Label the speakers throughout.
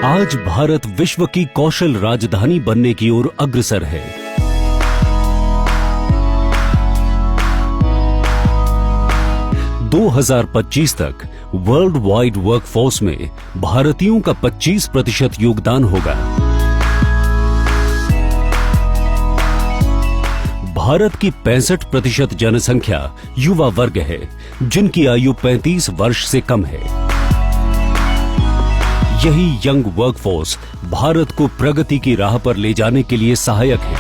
Speaker 1: आज भारत विश्व की कौशल राजधानी बनने की ओर अग्रसर है। दो 2025 तक वर्ल्ड वाइड वर्कफोर्स में भारतीयों का 25% योगदान होगा। भारत की 65% जनसंख्या युवा वर्ग है, जिनकी आयु 35 वर्ष से कम है। यही यंग वर्कफोर्स भारत को प्रगति की राह पर ले जाने के लिए सहायक है।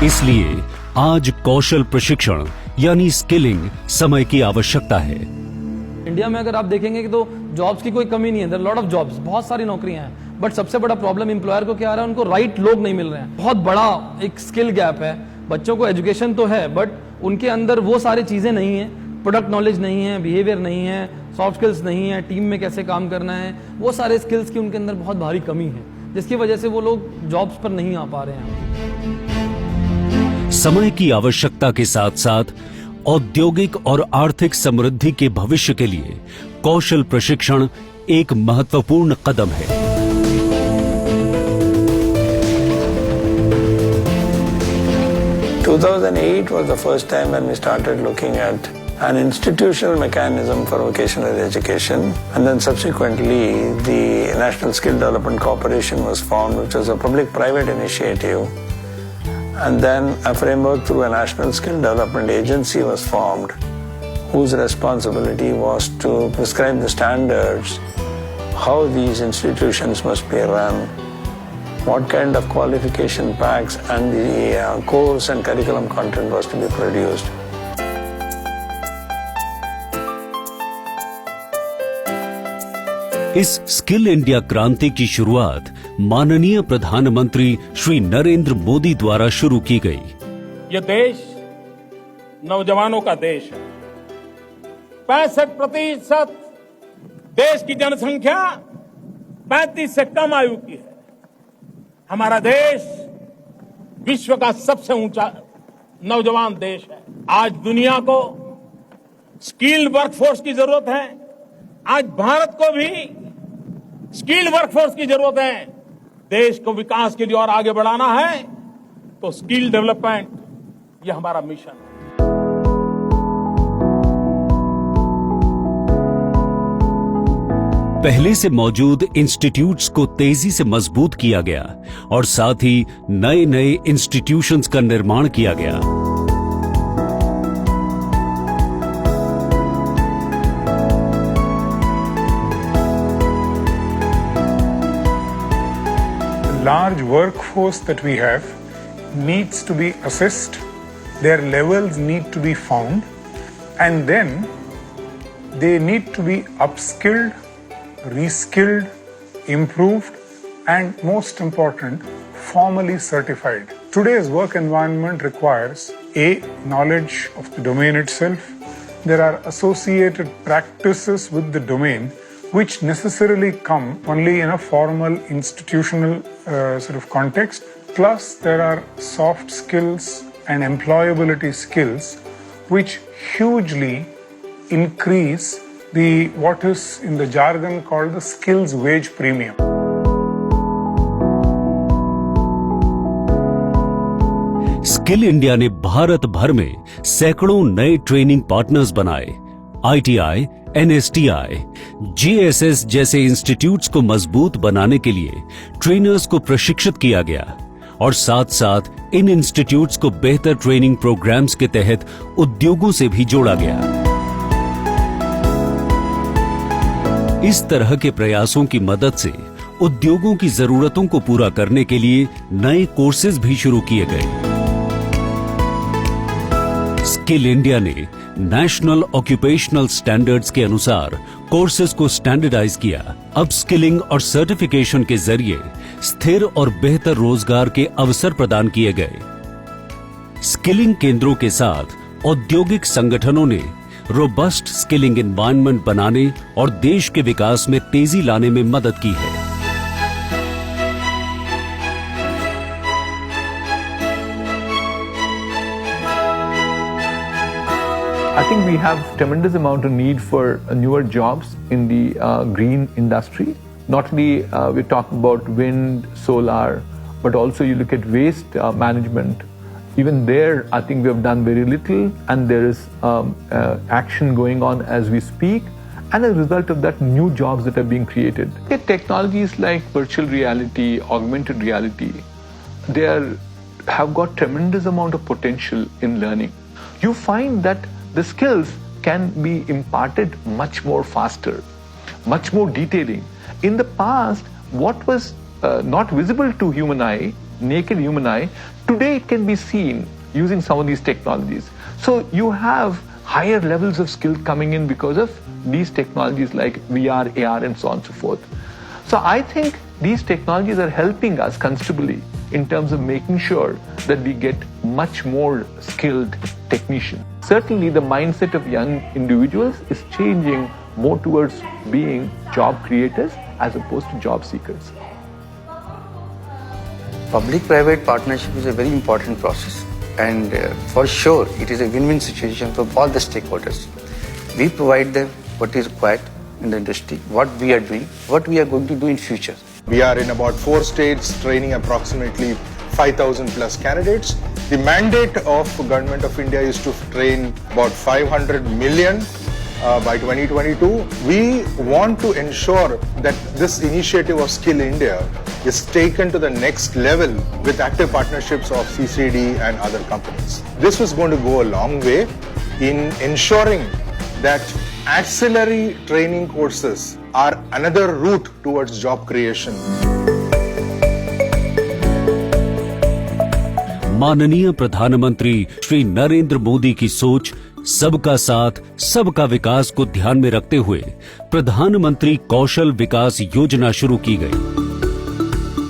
Speaker 1: इसलिए आज कौशल प्रशिक्षण यानी स्किलिंग समय की आवश्यकता है।
Speaker 2: इंडिया में अगर आप देखेंगे कि तो जॉब्स की कोई कमी नहीं है, देयर लॉट ऑफ जॉब्स, बहुत सारी नौकरियां हैं, बट सबसे बड़ा प्रॉब्लम एम्प्लॉयर को क्या आ रहा है, उनको राइट लोग नहीं मिल रहे हैं। बहुत बड़ा एक स्किल गैप है। बच्चों को एजुकेशन तो है, बट उनके अंदर वो सारी चीजें नहीं है, प्रोडक्ट नॉलेज नहीं है, बिहेवियर नहीं है, सॉफ्ट स्किल्स नहीं है, टीम में कैसे काम करना है, वो सारे स्किल्स की उनके अंदर बहुत भारी कमी है, जिसकी वजह से वो लोग जॉब्स पर नहीं आ पा रहे हैं।
Speaker 1: समय की आवश्यकता के साथ साथ औद्योगिक और आर्थिक समृद्धि के भविष्य के लिए कौशल प्रशिक्षण एक महत्वपूर्ण कदम है।
Speaker 3: 2008 was the first time when we started looking at an institutional mechanism for vocational education, and then subsequently the National Skill Development Corporation was formed, which was a public-private initiative, and then a framework through a National Skill Development Agency was formed, whose responsibility was to prescribe the standards, how these institutions must be run, what kind of qualification packs and the course and curriculum content was to be produced.
Speaker 1: इस skill India क्रांति की शुरुआत माननीय प्रधानमंत्री श्री नरेंद्र मोदी द्वारा शुरू की गई।
Speaker 4: ये देश नौजवानों का देश है। 65% देश की जनसंख्या 35 से कम आयु की है। हमारा देश विश्व का सबसे ऊंचा नौजवान देश है। आज दुनिया को स्किल्ड वर्कफोर्स की जरूरत है। आज भारत को भी स्किल्ड वर्कफोर्स की जरूरत है। देश को विकास के लिए और आगे बढ़ाना है तो स्किल डेवलपमेंट ये हमारा मिशन है।
Speaker 1: पहले से मौजूद इंस्टीट्यूट्स को तेजी से मजबूत किया गया और साथ ही नए नए इंस्टीट्यूशंस का निर्माण किया गया।
Speaker 5: Large workforce that we have needs to be assessed, their levels need to be found, and then they need to be upskilled, reskilled, improved, and most important, formally certified. Today's work environment requires knowledge of the domain itself. There are associated practices with the domain which necessarily come only in a formal institutional sort of context. Plus, there are soft skills and employability skills which hugely increase what is in the jargon called the skills wage premium.
Speaker 1: Skill India ने भारत भर में सैकड़ों नए training partners बनाए। ITI, NSTI, JSS जैसे institutes को मजबूत बनाने के लिए ट्रेनर्स को प्रशिक्षित किया गया और साथ साथ इन इंस्टीट्यूट्स को बेहतर ट्रेनिंग प्रोग्राम्स के तहत उद्योगों से भी जोड़ा गया। इस तरह के प्रयासों की मदद से उद्योगों की जरूरतों को पूरा करने के लिए नए कोर्सेज भी शुरू किए गए। स्किल इंडिया ने नेशनल ऑक्यूपेशनल स्टैंडर्ड्स के अनुसार कोर्सेज को स्टैंडर्डाइज किया। अपस्किलिंग और सर्टिफिकेशन के जरिए स्थिर और बेहतर रोजगार के अवसर प्रदान किए गए। स्किलिंग केंद्रों के साथ औद्योगिक संगठनों ने रोबस्ट स्किलिंग एनवायरनमेंट बनाने और देश के विकास में तेजी लाने में मदद की है।
Speaker 6: I think we have tremendous amount of need for newer jobs in the green industry. Not only we're talking about wind, solar, but also you look at waste management. Even there, I think we have done very little, and there is action going on as we speak. And as a result of that, new jobs that are being created. Technologies like virtual reality, augmented reality, have got tremendous amount of potential in learning. You find that the skills can be imparted much more faster, much more detailing. In the past, what was not visible to human eye, naked human eye, today it can be seen using some of these technologies. So you have higher levels of skill coming in because of these technologies like VR, AR, and so on and so forth. So I think these technologies are helping us considerably in terms of making sure that we get much more skilled technicians. Certainly the mindset of young individuals is changing more towards being job creators as opposed to job seekers.
Speaker 7: Public-private partnership is a very important process, and for sure it is a win-win situation for all the stakeholders. We provide them what is required in the industry, what we are doing, what we are going to do in future.
Speaker 8: We are in about 4 states, training approximately 5,000 plus candidates. The mandate of Government of India is to train about 500 million by 2022. We want to ensure that this initiative of Skill India is taken to the next level with active partnerships of CCD and other companies. This was going to go a long way in ensuring that ancillary training courses are another route towards job creation.
Speaker 1: माननीय प्रधानमंत्री श्री नरेंद्र मोदी की सोच सबका साथ सबका विकास को ध्यान में रखते हुए प्रधानमंत्री कौशल विकास योजना शुरू की गई।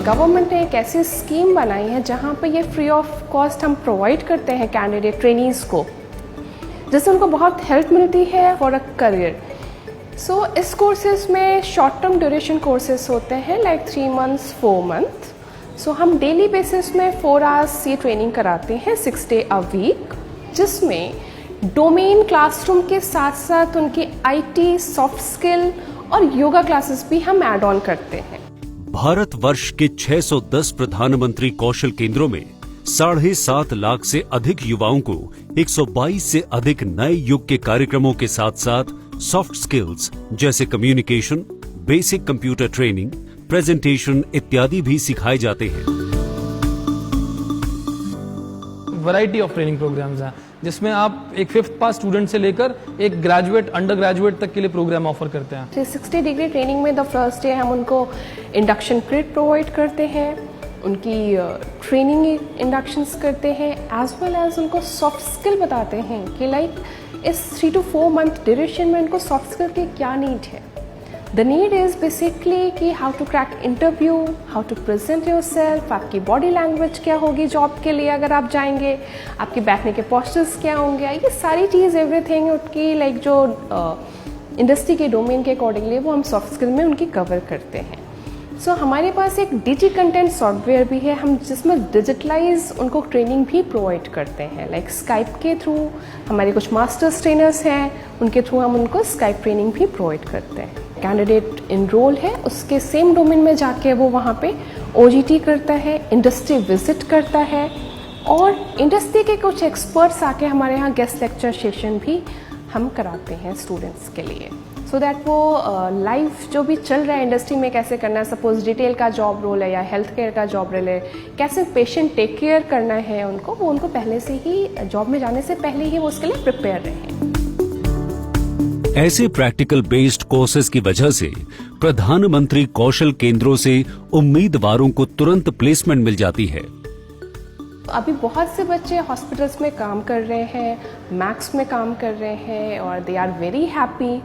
Speaker 9: गवर्नमेंट ने एक ऐसी स्कीम बनाई है जहां पर ये फ्री ऑफ कॉस्ट हम प्रोवाइड करते हैं कैंडिडेट ट्रेनीज को, जिससे उनको बहुत हेल्प मिलती है फॉर अ करियर। सो इस कोर्सेज में शॉर्ट टर्म ड्यूरेशन कोर्सेज होते हैं लाइक 3 months 4 months। सो हम डेली बेसिस में 4 hours ये ट्रेनिंग कराते हैं 6 days a week, जिसमें डोमेन क्लासरूम के साथ साथ उनकी IT, सॉफ्ट स्किल और योगा क्लासेस भी हम ऐड ऑन करते हैं।
Speaker 1: भारतवर्ष के 610 प्रधानमंत्री कौशल केंद्रों में 7.5 लाख से अधिक युवाओं को 122 से अधिक नए युग के कार्यक्रमों के साथ साथ सॉफ्ट स्किल्स जैसे communication, basic computer training, presentation इत्यादि भी सिखाए जाते हैं।
Speaker 2: वैरायटी ऑफ ट्रेनिंग प्रोग्राम्स हैं जिसमें आप एक 5th पास स्टूडेंट से लेकर एक ग्रेजुएट, अंडर ग्रेजुएट तक के लिए प्रोग्राम ऑफर करते हैं।
Speaker 9: 360 डिग्री ट्रेनिंग में द फर्स्ट डे हम उनको इंडक्शन पीरियड प्रोवाइड करते हैं, उनकी ट्रेनिंग इंडक्शंस करते हैं, एज वेल एज उनको सॉफ्ट स्किल बताते हैं कि लाइक इस 3 to 4 month ड्यूरेशन में उनको सॉफ्ट स्किल की क्या नीड है। द नीड इज़ बेसिकली कि how to crack interview, how to present yourself, आपकी बॉडी लैंग्वेज क्या होगी जॉब के लिए अगर आप जाएंगे, आपके बैठने के पोस्चर्स क्या होंगे, ये सारी चीज़ एवरीथिंग उनकी लाइक जो इंडस्ट्री के डोमेन के अकॉर्डिंगली वो हम सॉफ्ट स्किल में उनकी कवर करते हैं। सो हमारे पास एक डिजी कंटेंट सॉफ्टवेयर भी है हम जिसमें डिजिटलाइज उनको ट्रेनिंग भी प्रोवाइड करते हैं, लाइक स्काइप के थ्रू हमारे कुछ मास्टर्स ट्रेनर्स हैं, उनके थ्रू हम उनको स्काइप ट्रेनिंग भी प्रोवाइड करते हैं। कैंडिडेट इनरोल है, उसके सेम डोमेन में जाके वो वहाँ पे OGT करता है, इंडस्ट्री विजिट करता है, और इंडस्ट्री के कुछ एक्सपर्ट्स आके हमारे यहाँ गेस्ट लेक्चर सेशन भी हम कराते हैं स्टूडेंट्स के लिए, सो दैट वो लाइफ जो भी चल रहा है इंडस्ट्री में कैसे करना है, सपोज रिटेल का जॉब रोल है या हेल्थ केयर का जॉब रोल है, कैसे पेशेंट टेक केयर करना है उनको, वो उनको पहले से ही जॉब में जाने से पहले ही वो उसके लिए प्रिपेयर रहें।
Speaker 1: ऐसे प्रैक्टिकल बेस्ड कोर्सेज की वजह से प्रधानमंत्री कौशल केंद्रों से उम्मीदवारों को तुरंत प्लेसमेंट मिल जाती है।
Speaker 9: अभी बहुत से बच्चे हॉस्पिटल्स में काम कर रहे हैं, मैक्स में काम कर रहे हैं, और दे आर वेरी हैप्पी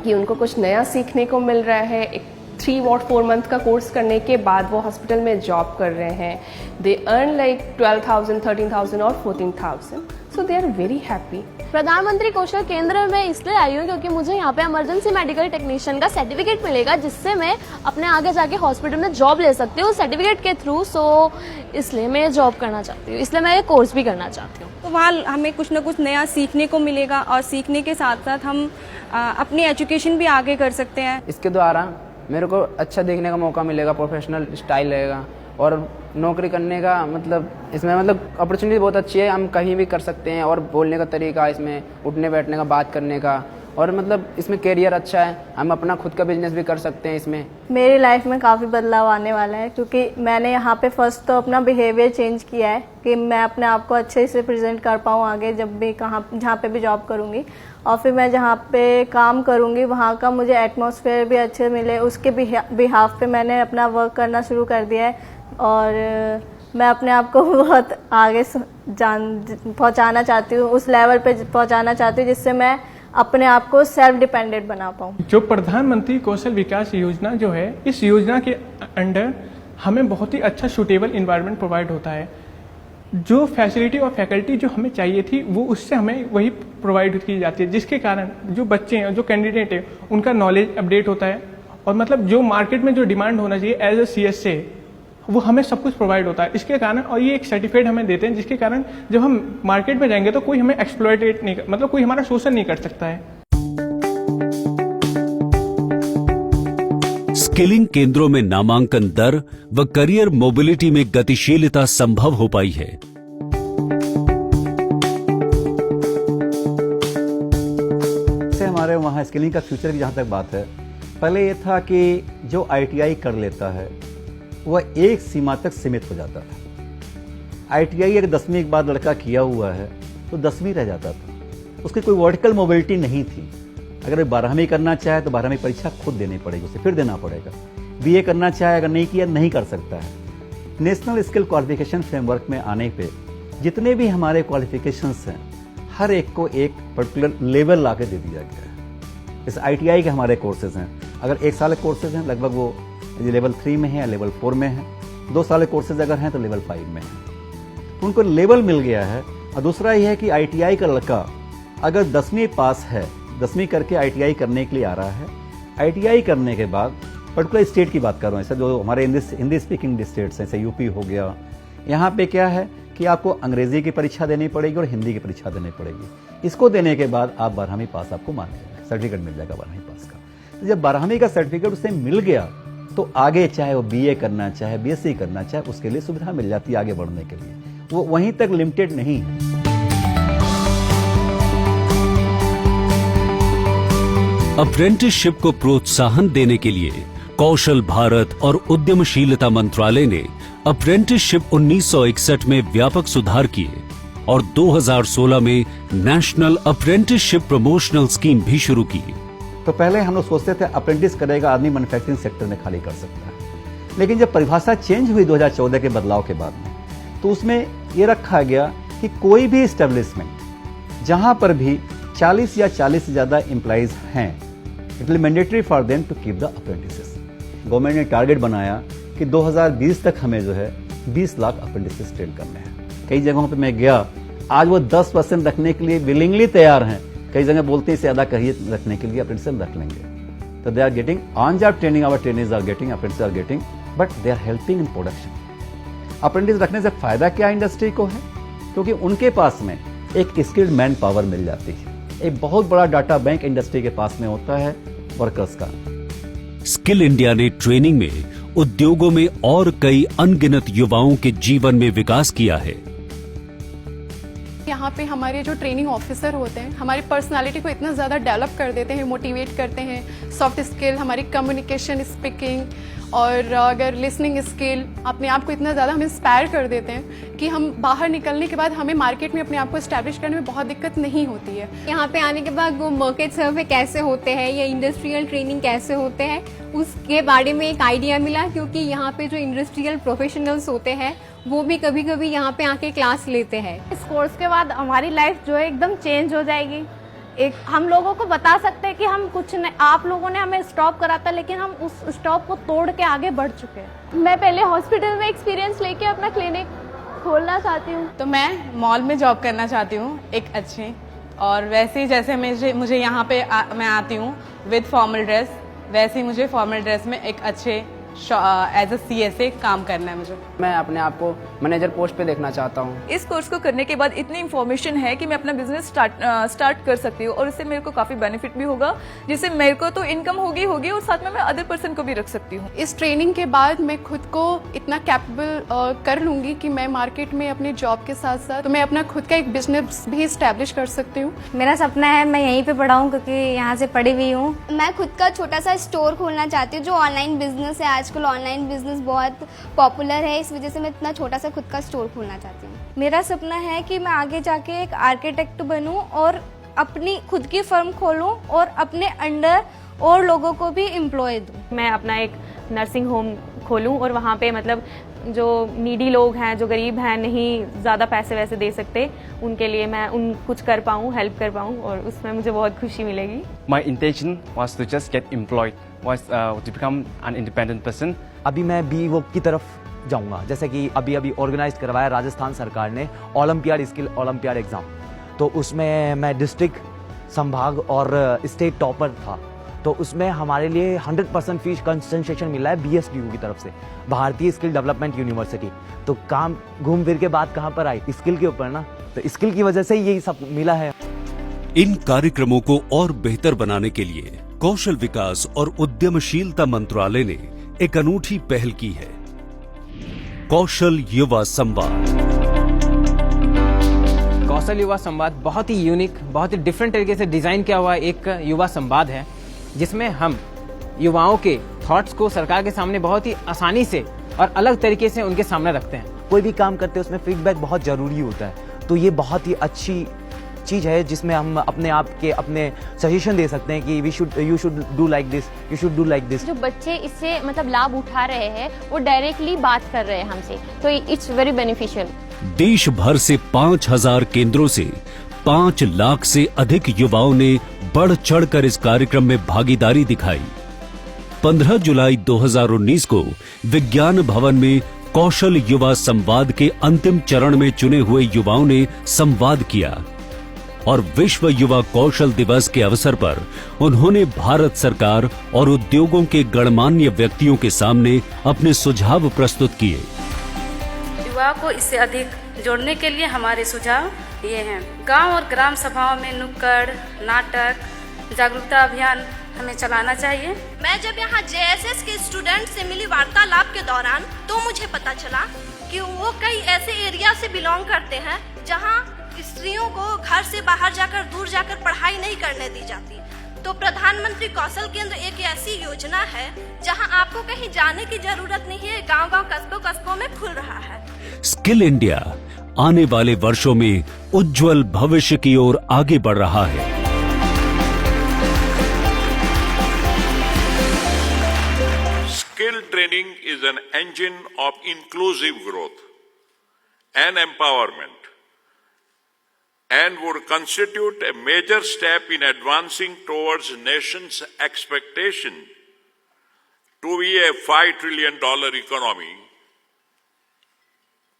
Speaker 9: कि उनको कुछ नया सीखने को मिल रहा है। एक 3 or 4 month का कोर्स करने के बाद वो हॉस्पिटल में जॉब कर रहे हैं। दे अर्न लाइक 12,000, 13,000 और 14,000। so they are very happy.
Speaker 10: प्रधानमंत्री कौशल केंद्र में इसलिए आई हूँ क्योंकि मुझे यहाँ पे इमरजेंसी मेडिकल टेक्नीशियन का सर्टिफिकेट मिलेगा, जिससे मैं अपने आगे जाके हॉस्पिटल में जॉब ले सकती हूँ सर्टिफिकेट के थ्रू। सो इसलिए मैं जॉब करना चाहती हूँ, इसलिए मैं ये कोर्स भी करना चाहती हूँ।
Speaker 11: तो वहाँ हमें कुछ ना कुछ नया सीखने को मिलेगा और सीखने के साथ साथ हम अपनी एजुकेशन भी आगे कर सकते हैं।
Speaker 12: इसके द्वारा मेरे को अच्छा देखने का मौका मिलेगा, प्रोफेशनल स्टाइल रहेगा और नौकरी करने का मतलब इसमें मतलब अपॉर्चुनिटी बहुत अच्छी है। हम कहीं भी कर सकते हैं और बोलने का तरीका, इसमें उठने बैठने का, बात करने का, और मतलब इसमें कैरियर अच्छा है। हम अपना खुद का बिजनेस भी कर सकते हैं इसमें।
Speaker 13: मेरी लाइफ में काफ़ी बदलाव आने वाला है क्योंकि मैंने यहाँ पे फर्स्ट तो अपना बिहेवियर चेंज किया है कि मैं अपने आप को अच्छे से प्रेजेंट कर पाऊँ आगे जब भी जहाँ पे भी जॉब करूँगी, और फिर मैं जहाँ पे काम करूँगी वहाँ का मुझे एटमॉस्फेयर भी अच्छे मिले, उसके बिहाफ पे मैंने अपना वर्क करना शुरू कर दिया है और मैं अपने आप को बहुत आगे पहुँचाना चाहती हूँ, उस लेवल पे पहुँचाना चाहती हूँ जिससे मैं अपने आप को सेल्फ डिपेंडेंट बना पाऊँ।
Speaker 14: जो प्रधानमंत्री कौशल विकास योजना जो है, इस योजना के अंडर हमें बहुत ही अच्छा सूटेबल इन्वायरमेंट प्रोवाइड होता है। जो फैसिलिटी और फैकल्टी जो हमें चाहिए थी वो उससे हमें वही प्रोवाइड की जाती है, जिसके कारण जो बच्चे हैं, जो कैंडिडेट हैं, उनका नॉलेज अपडेट होता है और मतलब जो मार्केट में जो डिमांड होना चाहिए एज ए CSA वो हमें सब कुछ प्रोवाइड होता है इसके कारण। और ये एक सर्टिफिकेट हमें देते हैं जिसके कारण जब हम मार्केट में जाएंगे तो कोई हमें एक्सप्लॉयटेट नहीं, मतलब कोई हमारा शोषण नहीं कर सकता है।
Speaker 1: स्किलिंग केंद्रों में नामांकन दर व करियर मोबिलिटी में गतिशीलता संभव हो पाई है।
Speaker 15: हमारे वहाँ स्किलिंग का फ्यूचर की जहाँ तक बात है, पहले ये था कि जो ITI कर लेता है वह एक सीमा तक सीमित हो जाता था। ITI अगर 10वीं के बाद लड़का किया हुआ है तो 10वीं रह जाता था, उसकी कोई वर्टिकल मोबिलिटी नहीं थी। अगर 12वीं करना चाहे तो 12वीं परीक्षा खुद देनी पड़ेगी, उसे फिर देना पड़ेगा। BA करना चाहे अगर नहीं किया नहीं कर सकता है। नेशनल स्किल क्वालिफिकेशन फ्रेमवर्क में आने पे जितने भी हमारे क्वालिफिकेशंस हैं हर एक को एक पर्टिकुलर लेवल ला के दे दिया गया है। इस ITI के हमारे कोर्सेज हैं, अगर 1 साल के कोर्सेज हैं लगभग वो लेवल 3 में है या लेवल 4 में है, 2 साल के कोर्सेज अगर हैं तो लेवल 5 में है। उनको लेवल मिल गया है। और दूसरा ये है कि ITI का लड़का अगर 10वीं पास है, 10वीं करके ITI करने के लिए आ रहा है, ITI करने के बाद पर्टिकुलर स्टेट की बात कर रहा हूँ, ऐसा जो हमारे हिंदी स्पीकिंग स्टेट्स हैं, जैसे यूपी हो गया, यहाँ पे क्या है कि आपको अंग्रेजी की परीक्षा देनी पड़ेगी और हिंदी की परीक्षा देनी पड़ेगी। इसको देने के बाद आप 12वीं पास आपको मान जाएगा, सर्टिफिकेट मिल जाएगा 12वीं पास का। तो जब 12वीं का सर्टिफिकेट उसे मिल गया तो आगे चाहे वो BA करना चाहे BSc करना चाहे उसके लिए सुविधा मिल जाती है आगे बढ़ने के लिए, वो वहीं तक लिमिटेड नहीं है।
Speaker 1: अप्रेंटिसशिप को प्रोत्साहन देने के लिए कौशल भारत और उद्यमशीलता मंत्रालय ने अप्रेंटिसशिप 1961 में व्यापक सुधार किए और 2016 में नेशनल अप्रेंटिसशिप प्रमोशनल स्कीम भी शुरू की।
Speaker 15: तो पहले हम लोग सोचते थे अप्रेंटिस करेगा आदमी मैन्युफैक्चरिंग सेक्टर में खाली कर सकता है, लेकिन जब परिभाषा चेंज हुई 2014 के बदलाव के बाद में, तो उसमें ये रखा गया कि कोई भी एस्टेब्लिशमेंट जहां पर भी 40 या 40 से ज्यादा एम्प्लॉइज हैं, it will mandatory for them to keep the apprentices. Government ने टारगेट बनाया कि 2020 तक हमें जो है 20 लाख अप्रेंटिसेस ट्रेन करने हैं। कई जगहों पे मैं गया, आज वो 10% रखने के लिए विलिंगली तैयार हैं, कई जगह बोलते हैं ज्यादा कहिए रखने के लिए अप्रेंटिस रख लेंगे। तो they are getting on job training, our trainings are getting, apprentice are getting, but they are helping in production. Apprentice रखने से फायदा क्या इंडस्ट्री को है, क्योंकि उनके पास में एक स्किल्ड मैन पावर मिल जाती है। एक बहुत बड़ा डाटा बैंक इंडस्ट्री के पास में होता है वर्कर्स का।
Speaker 1: स्किल इंडिया ने ट्रेनिंग में उद्योगों में और कई अनगिनत युवाओं के जीवन में विकास किया है।
Speaker 16: यहाँ पे हमारे जो ट्रेनिंग ऑफिसर होते हैं हमारी पर्सनालिटी को इतना ज़्यादा डेवलप कर देते हैं, मोटिवेट करते हैं। सॉफ्ट स्किल, हमारी कम्युनिकेशन स्पीकिंग और अगर लिसनिंग स्किल अपने आप को इतना ज़्यादा हमें इंस्पायर कर देते हैं कि हम बाहर निकलने के बाद हमें मार्केट में अपने आप को एस्टैब्लिश करने में बहुत दिक्कत नहीं होती है।
Speaker 17: यहाँ पे आने के बाद वो मार्केट सर्वे कैसे होते हैं या इंडस्ट्रियल ट्रेनिंग कैसे होते हैं उसके बारे में एक आइडिया मिला, क्योंकि यहाँ पे जो इंडस्ट्रियल प्रोफेशनल्स होते हैं वो भी कभी कभी यहाँ पे आके क्लास लेते हैं।
Speaker 18: इस कोर्स के बाद हमारी लाइफ जो है एकदम चेंज हो जाएगी। एक हम लोगों को बता सकते हैं कि हम कुछ नहीं, आप लोगों ने हमें स्टॉप करा था लेकिन हम उस स्टॉप को तोड़ के आगे बढ़ चुके हैं।
Speaker 10: मैं पहले हॉस्पिटल में एक्सपीरियंस लेके अपना क्लिनिक खोलना चाहती हूँ।
Speaker 19: तो मैं मॉल में जॉब करना चाहती हूँ एक अच्छे, और वैसे ही जैसे मुझे यहाँ पे मैं आती हूँ विद फॉर्मल ड्रेस, वैसे ही मुझे फॉर्मल ड्रेस में एक अच्छे एज अ CSA काम करना है मुझे।
Speaker 12: मैं अपने आप को मैनेजर पोस्ट पे देखना चाहता हूँ।
Speaker 20: इस कोर्स को करने के बाद इतनी इन्फॉर्मेशन है कि मैं अपना बिजनेस स्टार्ट कर सकती हूँ और इससे मेरे को काफ़ी बेनिफिट भी होगा, जिससे मेरे को तो इनकम होगी और साथ में मैं अदर पर्सन को भी रख सकती हूँ।
Speaker 16: इस ट्रेनिंग के बाद मैं खुद को इतना कैपेबल कर लूँगी कि मैं मार्केट में अपने जॉब के साथ साथ तो मैं अपना खुद का एक बिजनेस भी इस्टेब्लिश कर सकती हूँ।
Speaker 13: मेरा सपना है मैं यहीं पे पढ़ा हूँ क्योंकि यहाँ से पढ़ी हुई हूँ।
Speaker 10: मैं खुद का छोटा सा स्टोर खोलना चाहती हूँ, जो ऑनलाइन बिजनेस है। आजकल ऑनलाइन बिजनेस बहुत पॉपुलर है, इस वजह से मैं इतना छोटा सा खुद का स्टोर खोलना चाहती हूँ। मेरा सपना है कि मैं आगे जाके एक आर्किटेक्ट बनूं और अपनी खुद की फर्म खोलूं और अपने अंडर और लोगों को भी एम्प्लॉय दूं।
Speaker 21: मैं अपना एक नर्सिंग होम खोलूं और वहाँ पे मतलब जो नीडी लोग हैं, जो गरीब हैं, नहीं ज़्यादा पैसे वैसे दे सकते, उनके लिए मैं कुछ कर पाऊँ, हेल्प कर पाऊँ, और उसमें मुझे बहुत खुशी मिलेगी।
Speaker 22: My intention was to just get employed, was to become an independent person.
Speaker 23: अभी मैं BE की तरफ जाऊंगा, जैसे कि अभी ऑर्गेनाइज करवाया राजस्थान सरकार ने ओलंपियाड स्किल ओलंपियाड एग्जाम, तो उसमें मैं डिस्ट्रिक्ट, संभाग और स्टेट टॉपर था। तो उसमें हमारे लिए 100% फीस कंसेशन मिला है BSDU की तरफ से, भारतीय स्किल डेवलपमेंट यूनिवर्सिटी। तो काम घूम फिर के बात कहाँ पर आई, स्किल के ऊपर ना, तो स्किल की वजह से यही सब मिला है।
Speaker 1: इन कार्यक्रमों को और बेहतर बनाने के लिए कौशल विकास और उद्यमशीलता मंत्रालय ने एक अनूठी पहल की है, कौशल युवा संवाद।
Speaker 12: कौशल युवा संवाद बहुत ही यूनिक, बहुत ही डिफरेंट तरीके से डिजाइन किया हुआ एक युवा संवाद है, जिसमें हम युवाओं के थॉट्स को सरकार के सामने बहुत ही आसानी से और अलग तरीके से उनके सामने रखते हैं।
Speaker 23: कोई भी काम करते हैं उसमें फीडबैक बहुत जरूरी होता है, तो ये बहुत ही अच्छी चीज है जिसमें हम अपने आप के अपने सजेशन दे सकते हैं कि you should do like this, you should do like this.
Speaker 10: जो बच्चे इससे मतलब लाभ उठा रहे हैं वो डायरेक्टली बात कर रहे हैं हमसे, तो इट्स वेरी बेनिफिशियल।
Speaker 1: देश भर से 5000 केंद्रों से 5 लाख से अधिक युवाओं ने बढ़ चढ़कर इस कार्यक्रम में भागीदारी दिखाई। 15 जुलाई 2019 को विज्ञान भवन में कौशल युवा संवाद के अंतिम चरण में चुने हुए युवाओं ने संवाद किया और विश्व युवा कौशल दिवस के अवसर पर उन्होंने भारत सरकार और उद्योगों के गणमान्य व्यक्तियों के सामने अपने सुझाव प्रस्तुत किए।
Speaker 24: युवाओं को इससे अधिक जोड़ने के लिए हमारे सुझाव ये हैं। गांव और ग्राम सभाओं में नुक्कड़ नाटक, जागरूकता अभियान हमें चलाना चाहिए।
Speaker 25: मैं जब यहाँ JSS के स्टूडेंट से मिली वार्तालाप के दौरान तो मुझे पता चला कि वो कई ऐसे एरिया से बिलोंग करते हैं जहाँ स्त्रियों को घर से बाहर जाकर दूर जाकर पढ़ाई नहीं करने दी जाती। तो प्रधानमंत्री कौशल केंद्र एक ऐसी योजना है जहां आपको कहीं जाने की जरूरत नहीं है, गांव-गांव कस्बों में खुल रहा है।
Speaker 1: स्किल इंडिया आने वाले वर्षों में उज्जवल भविष्य की ओर आगे बढ़ रहा है।
Speaker 26: Skill training is an engine of inclusive growth and empowerment, and would constitute a major step in advancing towards nation's expectation to be a $5 trillion economy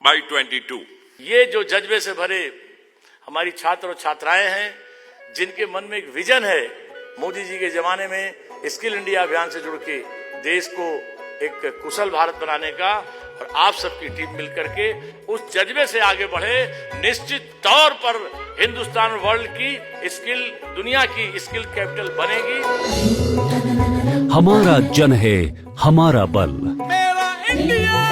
Speaker 26: by 22.
Speaker 27: ये जो जज्बे से भरे हमारी छात्र और छात्राएं हैं, जिनके मन में एक विजन है मोदी जी के जमाने में स्किल इंडिया अभियान से जुड़ के देश को एक कुशल भारत बनाने का, और आप सबकी टीम मिलकर के उस जज्बे से आगे बढ़े, निश्चित तौर पर हिंदुस्तान वर्ल्ड की स्किल, दुनिया की स्किल कैपिटल बनेगी।
Speaker 1: हमारा जन है हमारा बल।
Speaker 27: मेरा इंडिया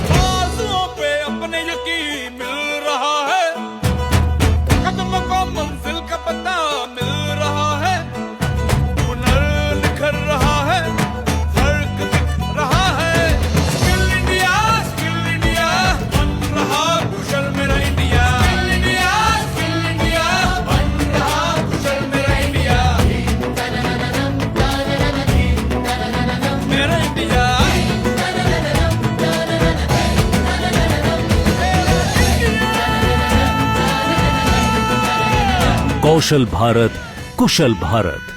Speaker 4: बाजुओं पे अपने यकीन मिल रहा है, कदमों को मंजिल का पता मिल रहा है, हुनर निखर रहा है, फर्क दिख रहा है। स्किल इंडिया बन रहा कुशल मेरा इंडिया। स्किल इंडिया बन रहा कुशल मेरा इंडिया। मेरा इंडिया।
Speaker 1: कौशल भारत, कुशल भारत।